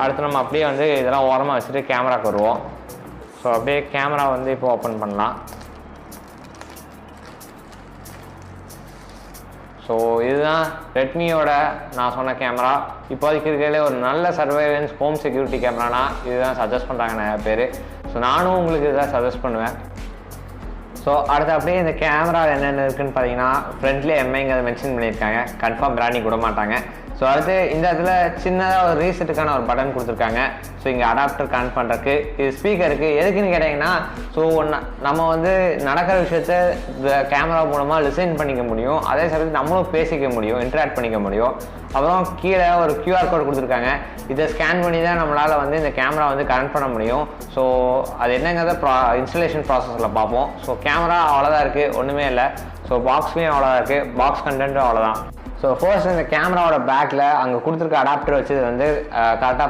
அடுத்து நம்ம அப்படியே வந்து இதெல்லாம் ஓரமாக வச்சுட்டு கேமராக்கு வருவோம். ஸோ அப்படியே கேமரா வந்து இப்போ ஓப்பன் பண்ணலாம். ஸோ இதுதான் ரெட்மியோட நான் சொன்ன கேமரா. இப்போதைக்கு இருக்கிறதுலே ஒரு நல்ல சர்வைலன்ஸ் ஹோம் செக்யூரிட்டி கேமரானா இதுதான் சஜஸ்ட் பண்ணுறாங்க நிறையா பேர். ஸோ நானும் உங்களுக்கு இதுதான் சஜஸ்ட் பண்ணுவேன். ஸோ அடுத்து அப்படியே இந்த கேமரா என்னென்ன இருக்குதுன்னு பார்த்தீங்கன்னா ஃப்ரண்ட்லேயே எம்ஐங்கிறத மென்ஷன் பண்ணியிருக்காங்க. கன்ஃபார்ம் பிராண்டிங் விட மாட்டாங்க. ஸோ அடுத்து இந்த இடத்துல சின்னதாக ஒரு ரீசெட்டுக்கான ஒரு பட்டன் கொடுத்துருக்காங்க. ஸோ இங்கே அடாப்டர் கனெக்ட் பண்ணுறதுக்கு, இது ஸ்பீக்கருக்கு எதுக்குன்னு கேட்டிங்கன்னா, ஸோ நம்ம வந்து நடக்கிற விஷயத்த கேமரா மூலமாக லிசன் பண்ணிக்க முடியும். அதே சமயத்தில் நம்மளும் பேசிக்க முடியும், இன்ட்ராக்ட் பண்ணிக்க முடியும். அப்புறம் கீழே ஒரு QR கோட் கொடுத்துருக்காங்க. இதை ஸ்கேன் பண்ணி தான் நம்மளால் வந்து இந்த கேமரா வந்து கனெக்ட் பண்ண முடியும். ஸோ அது என்னங்கிறத இன்ஸ்டலேஷன் ப்ராசஸில் பார்ப்போம். ஸோ கேமரா அவ்வளோதான் இருக்குது, ஒன்றுமே இல்லை. ஸோ பாக்ஸ்லேயும் அவ்வளோதான் இருக்குது, பாக்ஸ் கண்டென்ட்டும் அவ்வளோதான். ஸோ ஃபர்ஸ்ட் இந்த கேமராவோட பேக்கில் அங்கே கொடுத்துருக்க அடாப்டர் வச்சு வந்து கரெக்டாக